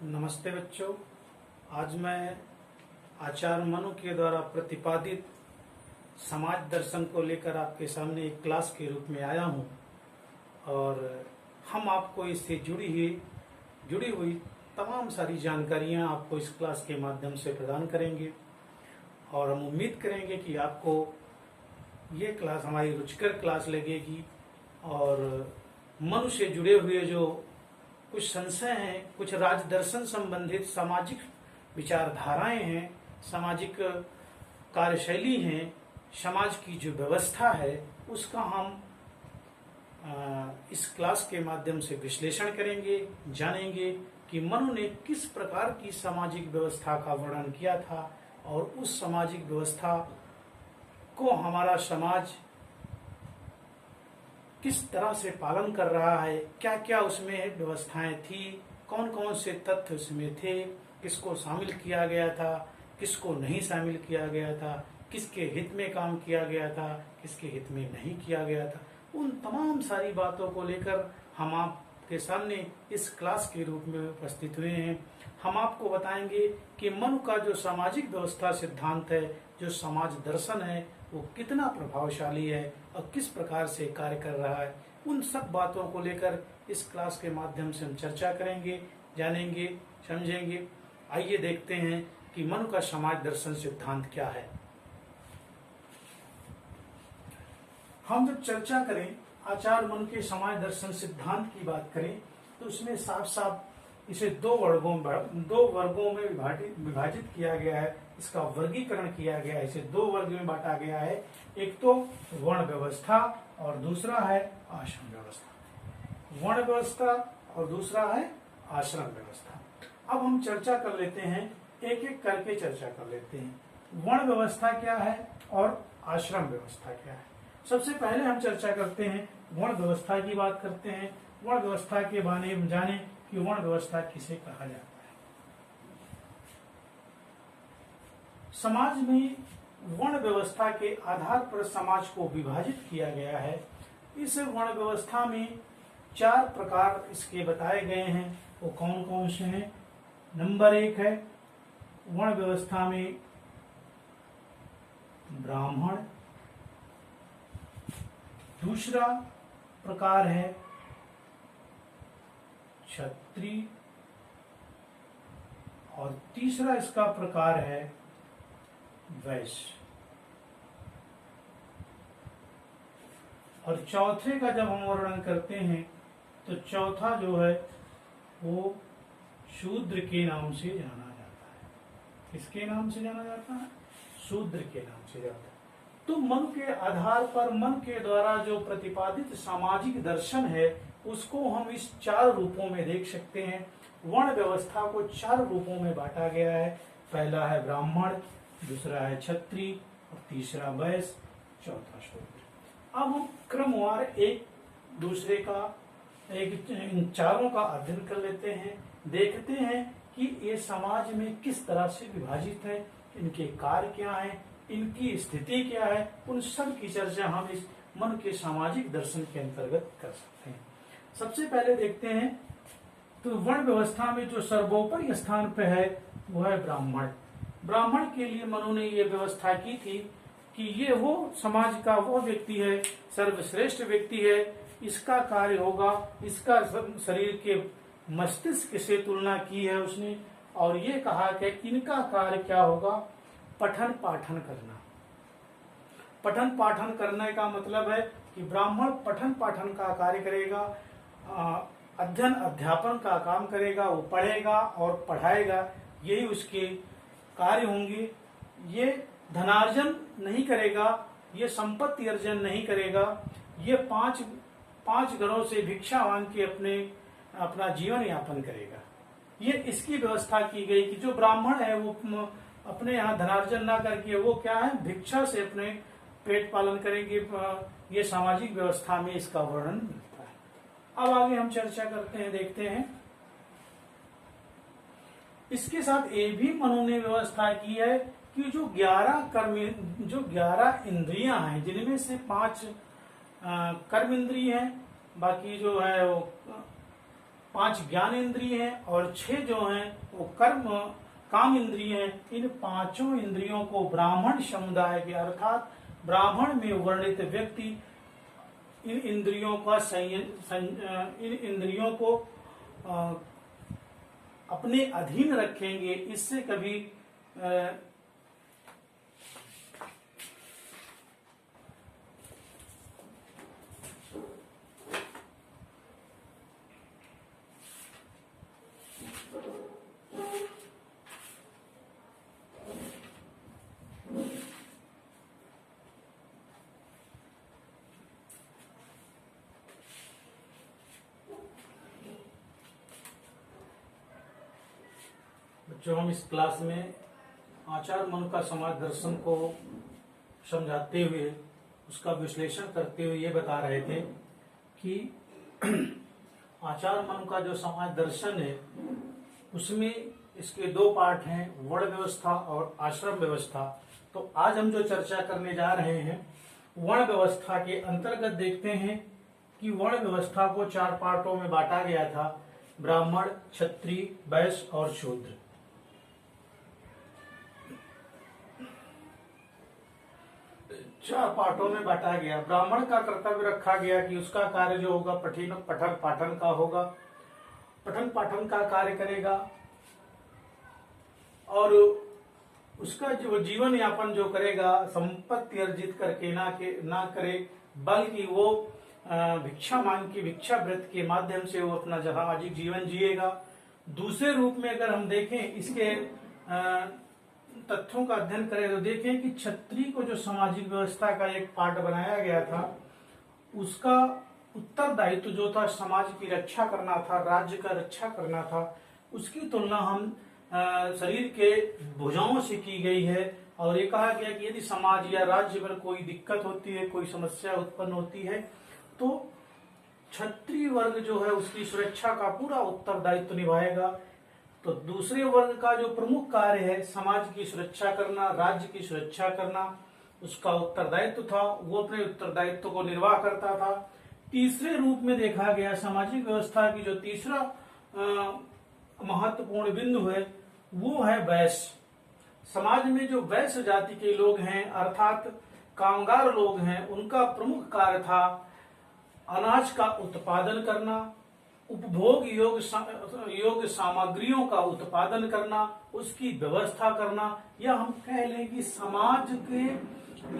नमस्ते बच्चों। आज मैं आचार्य मनु के द्वारा प्रतिपादित समाज दर्शन को लेकर आपके सामने एक क्लास के रूप में आया हूं और हम आपको इससे जुड़ी हुई तमाम सारी जानकारियां आपको इस क्लास के माध्यम से प्रदान करेंगे और हम उम्मीद करेंगे कि आपको ये क्लास हमारी रुचिकर क्लास लगेगी और मनु से जुड़े हुए जो कुछ संशय हैं, कुछ राज दर्शन संबंधित सामाजिक विचारधाराएं हैं, सामाजिक कार्यशैली हैं, समाज की जो व्यवस्था है उसका हम इस क्लास के माध्यम से विश्लेषण करेंगे, जानेंगे कि मनु ने किस प्रकार की सामाजिक व्यवस्था का वर्णन किया था और उस सामाजिक व्यवस्था को हमारा समाज किस तरह से पालन कर रहा है, क्या क्या उसमें व्यवस्थाएं थी, कौन कौन से तथ्य उसमें थे, किसको शामिल किया गया था, किसको नहीं शामिल किया गया था, किसके हित में काम किया गया था, किसके हित में नहीं किया गया था। उन तमाम सारी बातों को लेकर हम आपके सामने इस क्लास के रूप में उपस्थित हुए हैं। हम आपको बताएंगे कि मनु का जो सामाजिक व्यवस्था सिद्धांत है, जो समाज दर्शन है, वो कितना प्रभावशाली है और किस प्रकार से कार्य कर रहा है। उन सब बातों को लेकर इस क्लास के माध्यम से हम चर्चा करेंगे, जानेंगे, समझेंगे। आइए देखते हैं कि मनु का समाज दर्शन सिद्धांत क्या है। हम जब चर्चा करें आचार्य मनु के समाज दर्शन सिद्धांत की बात करें तो उसमें साफ साफ इसे दो वर्गों में विभाजित किया गया है। इसका वर्गीकरण किया गया है, इसे दो वर्ग में बांटा गया है। एक तो वर्ण व्यवस्था और दूसरा है आश्रम व्यवस्था। वर्ण व्यवस्था और दूसरा है आश्रम व्यवस्था। अब हम चर्चा कर लेते हैं, एक एक करके चर्चा कर लेते हैं। वर्ण व्यवस्था क्या है और आश्रम व्यवस्था क्या है। सबसे पहले हम चर्चा करते हैं, वर्ण व्यवस्था की बात करते हैं। वर्ण व्यवस्था के बारे में जाने कि वर्ण व्यवस्था किसे कहा जाता है। समाज में वर्ण व्यवस्था के आधार पर समाज को विभाजित किया गया है। इस वर्ण व्यवस्था में 4 प्रकार इसके बताए गए हैं। वो कौन कौन से हैं? नंबर 1 है वर्ण व्यवस्था में ब्राह्मण। दूसरा प्रकार है क्षत्रिय और तीसरा इसका प्रकार है वैश्य। और चौथे का जब हम वर्णन करते हैं तो चौथा जो है वो शूद्र के नाम से जाना जाता है। किसके नाम से जाना जाता है? शूद्र के नाम से जाता है। तो मनु के आधार पर, मन के द्वारा जो प्रतिपादित सामाजिक दर्शन है उसको हम इस 4 रूपों में देख सकते हैं। वर्ण व्यवस्था को 4 रूपों में बांटा गया है। पहला है ब्राह्मण, दूसरा है क्षत्रिय और तीसरा वैश्य, चौथा शूद्र। अब हम क्रमवार एक दूसरे का इन चारों का अध्ययन कर लेते हैं, देखते हैं कि ये समाज में किस तरह से विभाजित है, इनके कार्य क्या है, इनकी स्थिति क्या है। उन सब की चर्चा हम इस मन के सामाजिक दर्शन के अंतर्गत कर सकते हैं। सबसे पहले देखते हैं तो वर्ण व्यवस्था में जो सर्वोपरि स्थान पे है वो है ब्राह्मण। ब्राह्मण के लिए मनु ने ये व्यवस्था की थी कि ये वो समाज का वो व्यक्ति है, सर्वश्रेष्ठ व्यक्ति है, इसका कार्य होगा, इसका शरीर के मस्तिष्क से तुलना की है उसने और ये कहा कि इनका कार्य क्या होगा? पठन पाठन करना। पठन पाठन करने का मतलब है कि ब्राह्मण पठन पाठन का कार्य करेगा, अध्ययन अध्यापन का काम करेगा, वो पढ़ेगा और पढ़ाएगा, यही उसके कार्य होंगे। ये धनार्जन नहीं करेगा, ये संपत्ति अर्जन नहीं करेगा, ये पांच घरों से भिक्षा मांग के अपना जीवन यापन करेगा। ये इसकी व्यवस्था की गई कि जो ब्राह्मण है वो अपने यहाँ धनार्जन ना करके वो क्या है, भिक्षा से अपने पेट पालन करेंगे। ये सामाजिक व्यवस्था में इसका वर्णन मिलता है। अब आगे हम चर्चा करते हैं, देखते हैं। इसके साथ ये भी मनु ने व्यवस्था की है कि जो 11 इंद्रियां हैं, जिनमें से 5 कर्म इंद्रिय हैं, बाकी जो है वो 5 ज्ञान इंद्रिय हैं और 6 जो हैं वो कर्म काम इंद्रिय हैं। इन पांचों इंद्रियों को ब्राह्मण समुदाय के अर्थात ब्राह्मण में वर्णित व्यक्ति इन इंद्रियों का इन इंद्रियों को अपने अधीन रखेंगे। इससे कभी जो हम इस क्लास में आचार मन का समाज दर्शन को समझाते हुए उसका विश्लेषण करते हुए ये बता रहे थे कि आचार मन का जो समाज दर्शन है उसमें इसके 2 पार्ट हैं, वर्ण व्यवस्था और आश्रम व्यवस्था। तो आज हम जो चर्चा करने जा रहे हैं वर्ण व्यवस्था के अंतर्गत देखते हैं कि वर्ण व्यवस्था को 4 पार्टों में बांटा गया था, ब्राह्मण, क्षत्रिय, वैश्य और शूद्र। चार पार्टों में बांटा गया। ब्राह्मण का कर्तव्य रखा गया कि उसका कार्य जो होगा पठन पाठन का होगा, पठन पाठन का कार्य करेगा और उसका जो जीवन यापन जो करेगा संपत्ति अर्जित करके ना करे, बल्कि वो भिक्षा मांग के भिक्षा व्रत के माध्यम से वो अपना सामाजिक जीवन जिएगा। दूसरे रूप में अगर हम देखें इसके तथ्यों का अध्ययन करें तो देखें कि क्षत्रिय को जो सामाजिक व्यवस्था का एक पार्ट बनाया गया था उसका उत्तरदायित्व जो था समाज की रक्षा करना था, राज्य का रक्षा करना था। उसकी तुलना हम शरीर के भुजाओं से की गई है और ये कहा गया कि यदि समाज या राज्य पर कोई दिक्कत होती है, कोई समस्या उत्पन्न होती है तो क्षत्रिय वर्ग जो है उसकी सुरक्षा का पूरा उत्तरदायित्व निभाएगा। तो दूसरे वर्ग का जो प्रमुख कार्य है समाज की सुरक्षा करना, राज्य की सुरक्षा करना, उसका उत्तरदायित्व था, वो अपने उत्तरदायित्व को निर्वाह करता था। तीसरे रूप में देखा गया सामाजिक व्यवस्था की जो तीसरा महत्वपूर्ण बिंदु है वो है वैश्य। समाज में जो वैश्य जाति के लोग हैं अर्थात कामगार लोग हैं, उनका प्रमुख कार्य था अनाज का उत्पादन करना, उपभोग योग्य सामग्रियों का उत्पादन करना, उसकी व्यवस्था करना, या हम कह लें कि समाज के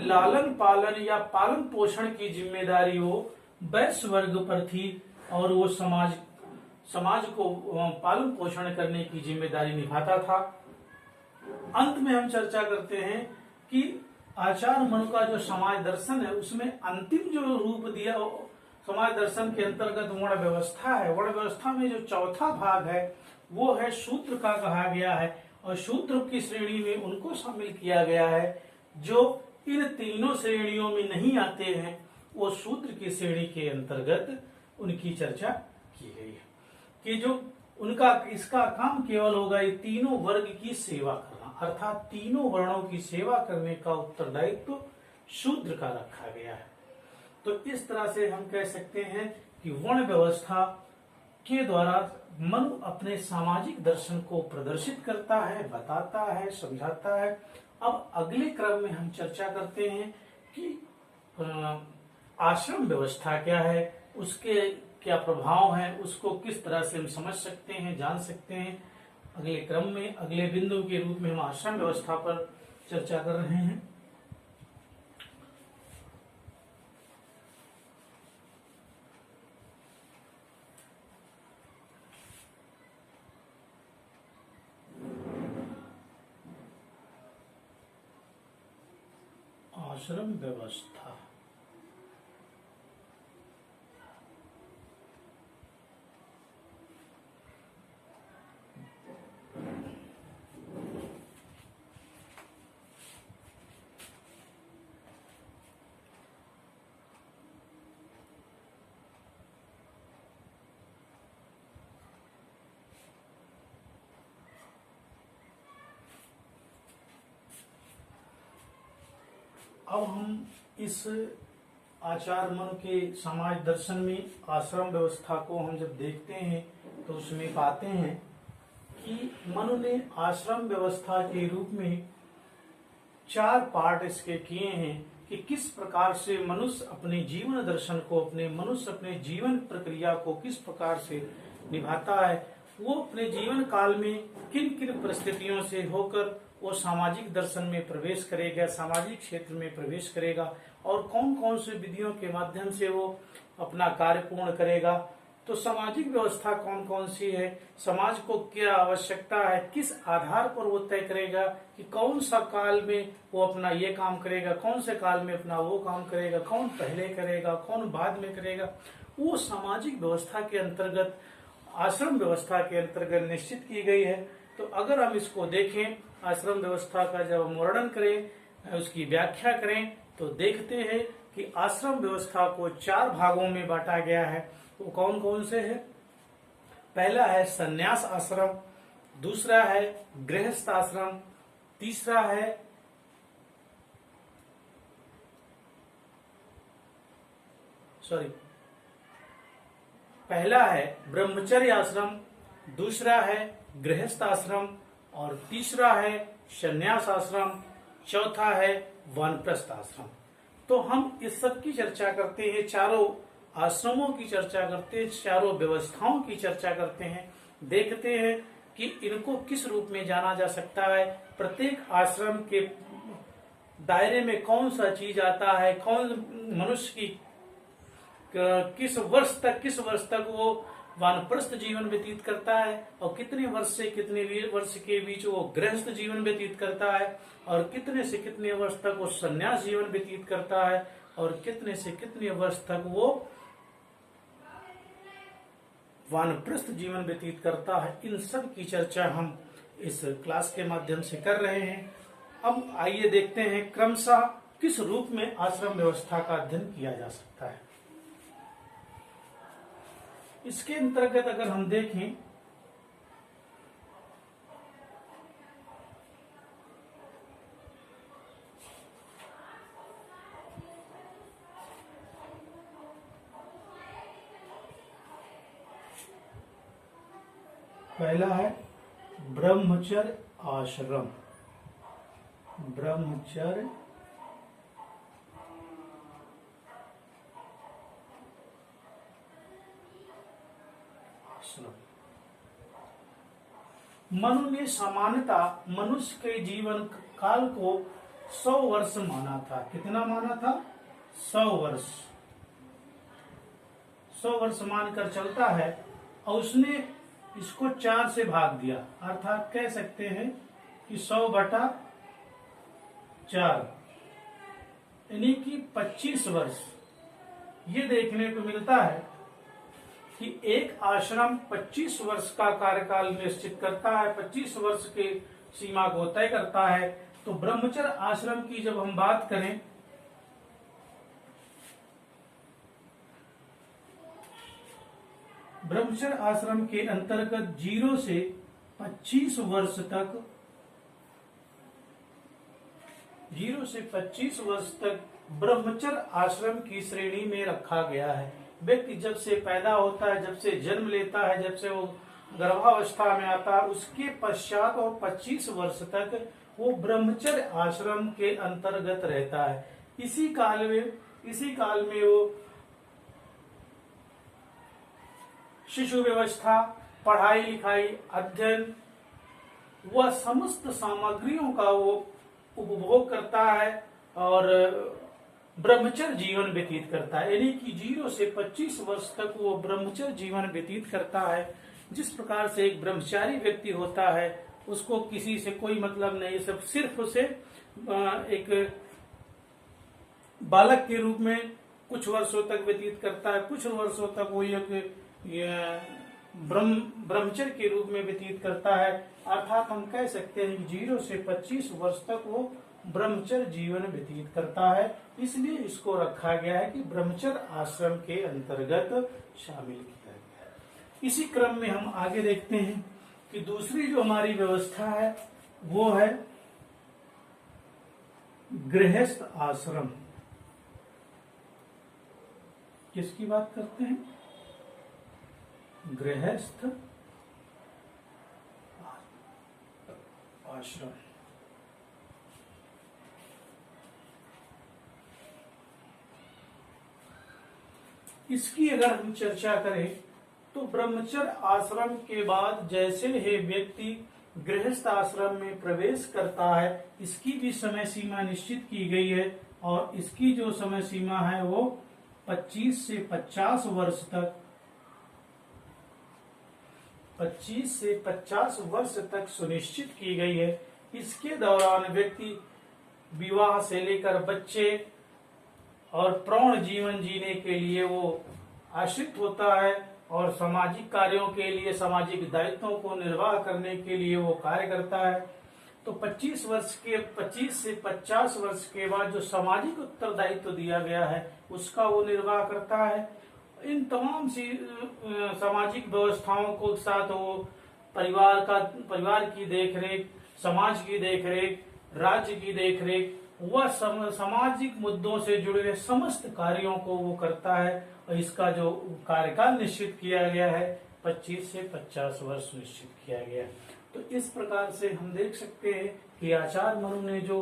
लालन पालन या पालन पोषण की जिम्मेदारी वो वैश्य वर्ग पर थी और वो समाज को पालन पोषण करने की जिम्मेदारी निभाता था। अंत में हम चर्चा करते हैं कि आचार मन का जो समाज दर्शन है उसमें अंतिम जो रूप दिया समाज दर्शन के अंतर्गत वर्ण व्यवस्था है। वर्ण व्यवस्था में जो चौथा भाग है वो है शूद्र का कहा गया है और शूद्र की श्रेणी में उनको शामिल किया गया है जो इन तीनों श्रेणियों में नहीं आते हैं, वो शूद्र की श्रेणी के अंतर्गत उनकी चर्चा की गई है कि जो उनका इसका काम केवल होगा ये तीनों वर्ग की सेवा करना, अर्थात तीनों वर्णों की सेवा करने का उत्तरदायित्व शूद्र का रखा गया है। तो इस तरह से हम कह सकते हैं कि वर्ण व्यवस्था के द्वारा मनु अपने सामाजिक दर्शन को प्रदर्शित करता है, बताता है, समझाता है। अब अगले क्रम में हम चर्चा करते हैं कि आश्रम व्यवस्था क्या है, उसके क्या प्रभाव है, उसको किस तरह से हम समझ सकते हैं, जान सकते हैं। अगले क्रम में अगले बिंदु के रूप में हम आश्रम व्यवस्था पर चर्चा कर रहे हैं। आश्रम व्यवस्था अब हम इस आचार्य मनु के समाज दर्शन में आश्रम व्यवस्था को हम जब देखते हैं तो उसमें पाते हैं कि मनु ने आश्रम व्यवस्था के रूप में 4 पार्ट इसके किए हैं कि किस प्रकार से मनुष्य अपने जीवन दर्शन को, मनुष्य अपने जीवन प्रक्रिया को किस प्रकार से निभाता है, वो अपने जीवन काल में किन किन परिस्थितियों से होकर वो सामाजिक दर्शन में प्रवेश करेगा, सामाजिक क्षेत्र में प्रवेश करेगा और कौन कौन से विधियों के माध्यम से वो अपना कार्य पूर्ण करेगा। तो सामाजिक व्यवस्था कौन कौन सी है, समाज को क्या आवश्यकता है, किस आधार पर वो तय करेगा कि कौन सा काल में वो अपना ये काम करेगा, कौन से काल में अपना वो काम करेगा, कौन पहले करेगा, कौन बाद में करेगा, वो सामाजिक व्यवस्था के अंतर्गत, आश्रम व्यवस्था के अंतर्गत निश्चित की गई है। तो अगर हम इसको देखें, आश्रम व्यवस्था का जब हम वर्णन करें, उसकी व्याख्या करें, तो देखते हैं कि आश्रम व्यवस्था को 4 भागों में बांटा गया है। वो कौन कौन से है? पहला है संन्यास आश्रम, दूसरा है गृहस्थ आश्रम, तीसरा है पहला है ब्रह्मचर्य आश्रम, दूसरा है गृहस्थ आश्रम और तीसरा है संन्यास आश्रम, चौथा है वानप्रस्थ आश्रम। तो हम इस सब की चर्चा करते हैं, चारों आश्रमों की चर्चा करते हैं, चारों व्यवस्थाओं की चर्चा करते हैं, देखते हैं कि इनको किस रूप में जाना जा सकता है, प्रत्येक आश्रम के दायरे में कौन सा चीज आता है, कौन मनुष्य की किस वर्ष तक वो वानप्रस्थ जीवन व्यतीत करता है और कितने वर्ष से कितने वर्ष के बीच वो गृहस्थ जीवन व्यतीत करता है और कितने से कितने वर्ष तक वो संन्यास जीवन व्यतीत करता है और कितने से कितने वर्ष तक वो वानप्रस्थ जीवन व्यतीत करता है। इन सब की चर्चा हम इस क्लास के माध्यम से कर रहे हैं। अब आइए देखते हैं क्रमशः किस रूप में आश्रम व्यवस्था का अध्ययन किया जा सकता है। इसके अंतर्गत अगर हम देखें पहला है ब्रह्मचर्य आश्रम, ब्रह्मचर्य मनु ने सामान्यतः मनुष्य के जीवन काल को 100 वर्ष माना था। कितना माना था? 100 वर्ष। 100 वर्ष मानकर चलता है और उसने इसको 4 से भाग दिया, अर्थात कह सकते हैं कि 100/4 यानी कि 25 वर्ष। ये देखने को मिलता है कि एक आश्रम 25 वर्ष का कार्यकाल निश्चित करता है, 25 वर्ष के सीमा को तय करता है। तो ब्रह्मचर्य आश्रम की जब हम बात करें ब्रह्मचर्य आश्रम के अंतर्गत 0 से 25 वर्ष तक 0 से 25 वर्ष तक ब्रह्मचर्य आश्रम की श्रेणी में रखा गया है। व्यक्ति जब से पैदा होता है, जब से जन्म लेता है, जब से वो गर्भावस्था में आता है, उसके पश्चात और 25 वर्ष तक वो ब्रह्मचर्य आश्रम के अंतर्गत रहता है। इसी काल में वो शिशु व्यवस्था, पढ़ाई लिखाई, अध्ययन वह समस्त सामग्रियों का वो उपभोग करता है और ब्रह्मचर्य जीवन व्यतीत करता है। यानी कि 0 से 25 वर्ष तक वो ब्रह्मचर्य जीवन व्यतीत करता है। जिस प्रकार से एक ब्रह्मचारी व्यक्ति होता है, उसको किसी से कोई मतलब नहीं, सब सिर्फ उसे एक बालक के रूप में कुछ वर्षों तक व्यतीत करता है, कुछ वर्षों तक वो एक ब्रह्मचर्य के रूप में व्यतीत करता है। अर्थात हम कह सकते हैं कि 0 से 25 वर्ष तक वो ब्रह्मचर्य जीवन व्यतीत करता है। इसलिए इसको रखा गया है कि ब्रह्मचर्य आश्रम के अंतर्गत शामिल किया गया है। इसी क्रम में हम आगे देखते हैं कि दूसरी जो हमारी व्यवस्था है वो है गृहस्थ आश्रम। किसकी बात करते हैं? गृहस्थ आश्रम। इसकी अगर हम चर्चा करें तो ब्रह्मचर्य आश्रम के बाद जैसे ही व्यक्ति गृहस्थ आश्रम में प्रवेश करता है, इसकी भी समय सीमा निश्चित की गई है और इसकी जो समय सीमा है वो 25 से 50 वर्ष तक 25 से 50 वर्ष तक सुनिश्चित की गई है। इसके दौरान व्यक्ति विवाह से लेकर बच्चे और प्रौढ़ जीवन जीने के लिए वो आश्रित होता है और सामाजिक कार्यों के लिए, सामाजिक दायित्वों को निर्वाह करने के लिए वो कार्य करता है। तो 25 से 50 वर्ष के बाद जो सामाजिक उत्तरदायित्व दिया गया है उसका वो निर्वाह करता है। इन तमाम सी सामाजिक व्यवस्थाओं को साथ वो परिवार की देखरेख, समाज की देखरेख, राज्य की देखरेख, वह सामाजिक मुद्दों से जुड़े समस्त कार्यों को वो करता है और इसका जो कार्यकाल निश्चित किया गया है 25 से 50 वर्ष निश्चित किया गया है। तो इस प्रकार से हम देख सकते हैं कि आचार्य मनु ने जो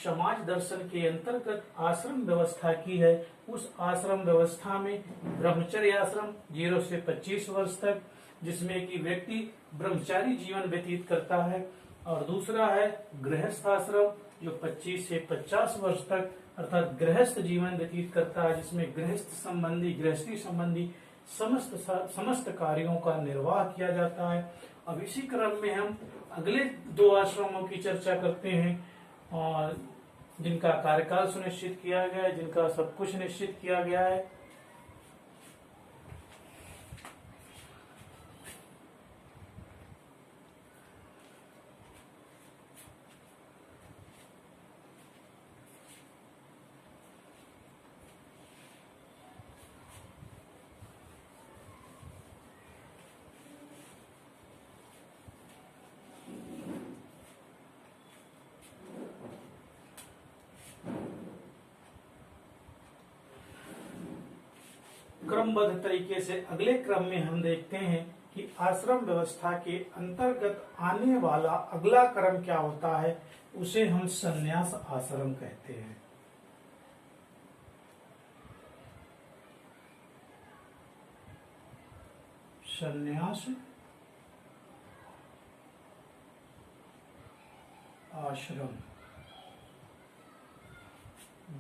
समाज दर्शन के अंतर्गत आश्रम व्यवस्था की है, उस आश्रम व्यवस्था में ब्रह्मचर्य आश्रम 0 से 25 वर्ष तक, जिसमें कि व्यक्ति ब्रह्मचारी जीवन व्यतीत करता है, और दूसरा है गृहस्थ आश्रम जो 25 से 50 वर्ष तक अर्थात गृहस्थ जीवन व्यतीत करता है, जिसमें गृहस्थी संबंधी समस्त कार्यों का निर्वाह किया जाता है। अब इसी क्रम में हम अगले 2 आश्रमों की चर्चा करते हैं और जिनका कार्यकाल सुनिश्चित किया गया है, जिनका सब कुछ निश्चित किया गया है। क्रमबद्ध तरीके से अगले क्रम में हम देखते हैं कि आश्रम व्यवस्था के अंतर्गत आने वाला अगला क्रम क्या होता है, उसे हम संन्यास आश्रम कहते हैं। संन्यास आश्रम,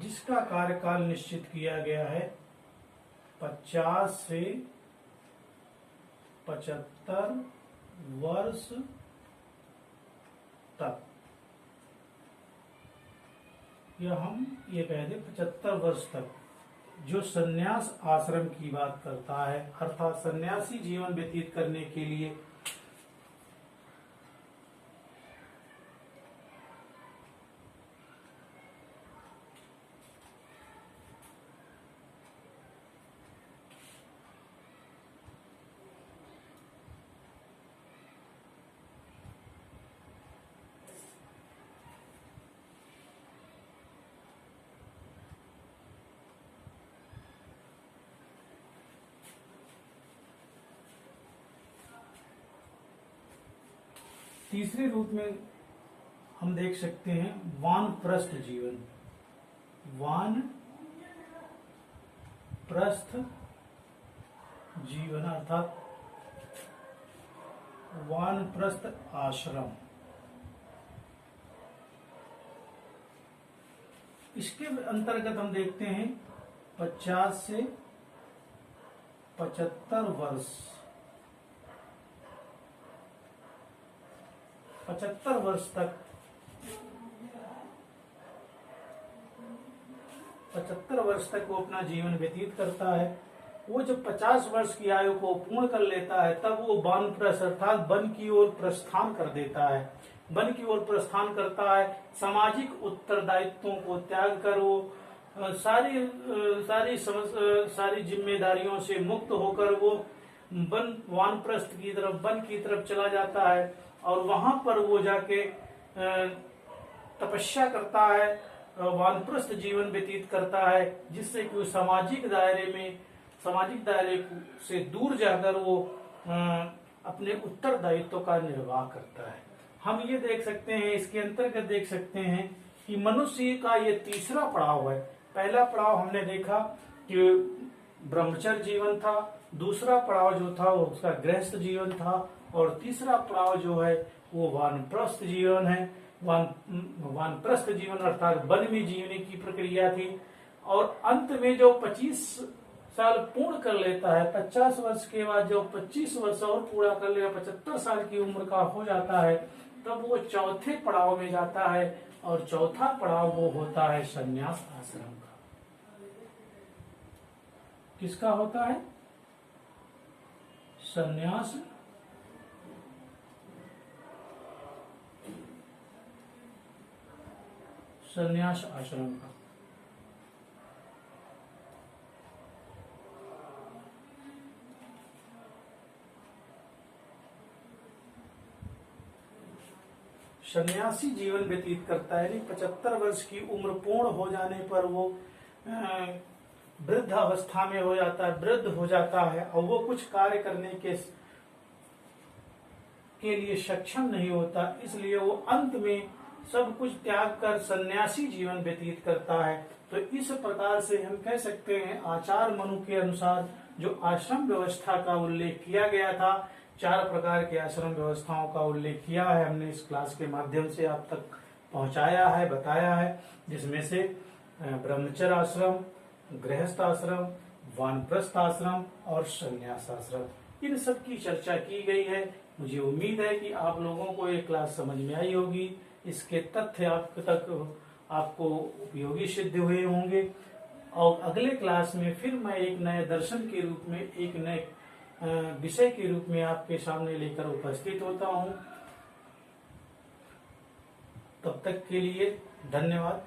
जिसका कार्यकाल निश्चित किया गया है 50 से 75 वर्ष तक, या हम ये कह दें 75 वर्ष तक, जो संन्यास आश्रम की बात करता है, अर्थात सन्यासी जीवन व्यतीत करने के लिए तीसरे रूप में हम देख सकते हैं वानप्रस्थ जीवन। वानप्रस्थ जीवन अर्थात वानप्रस्थ आश्रम। इसके अंतर्गत हम देखते हैं 50 से 75 वर्ष, 75 वर्ष तक, 75 वर्ष तक वो अपना जीवन व्यतीत करता है। वो जब 50 वर्ष की आयु को पूर्ण कर लेता है तब वो वानप्रस्थ अर्थात वन की ओर प्रस्थान कर देता है। वन की ओर प्रस्थान करता है, सामाजिक उत्तरदायित्वों को त्याग कर वो सारी जिम्मेदारियों से मुक्त होकर वो वानप्रस्थ की तरफ, वन की तरफ चला जाता है और वहां पर वो जाके तपस्या करता है, वानप्रस्थ जीवन व्यतीत करता है, जिससे कि वो सामाजिक दायरे में सामाजिक दायरे से दूर जाकर वो अपने उत्तरदायित्व का निर्वाह करता है। हम ये देख सकते हैं, इसके अंतर्गत देख सकते हैं कि मनुष्य का ये तीसरा पड़ाव है। पहला पड़ाव हमने देखा कि ब्रह्मचर्य जीवन था, दूसरा पड़ाव जो था वो उसका गृहस्थ जीवन था, और तीसरा पड़ाव जो है वो वानप्रस्थ जीवन है। वानप्रस्थ जीवन अर्थात वन में जीने की प्रक्रिया थी। और अंत में जो 25 साल पूर्ण कर लेता है, 50 वर्ष के बाद जो 25 वर्ष और पूरा कर लेगा, 75 साल की उम्र का हो जाता है, तब वो चौथे पड़ाव में जाता है। और चौथा पड़ाव वो होता है संन्यास आश्रम का। किसका होता है? संन्यास आश्रम का। सन्यासी जीवन व्यतीत करता है। 75 वर्ष की उम्र पूर्ण हो जाने पर वो वृद्ध अवस्था में हो जाता है, वृद्ध हो जाता है, और वो कुछ कार्य करने के लिए सक्षम नहीं होता। इसलिए वो अंत में सब कुछ त्याग कर सन्यासी जीवन व्यतीत करता है। तो इस प्रकार से हम कह सकते हैं, आचार्य मनु के अनुसार जो आश्रम व्यवस्था का उल्लेख किया गया था, 4 प्रकार के आश्रम व्यवस्थाओं का उल्लेख किया है, हमने इस क्लास के माध्यम से आप तक पहुंचाया है, बताया है, जिसमें से ब्रह्मचर्य आश्रम, गृहस्थ आश्रम, वानप्रस्थ आश्रम और संन्यास आश्रम, इन सब की चर्चा की गई है। मुझे उम्मीद है कि आप लोगों को ये क्लास समझ में आई होगी, इसके तथ्य आपको उपयोगी सिद्ध हुए होंगे। और अगले क्लास में फिर मैं एक नए दर्शन के रूप में, एक नए विषय के रूप में आपके सामने लेकर उपस्थित होता हूं। तब तक के लिए धन्यवाद।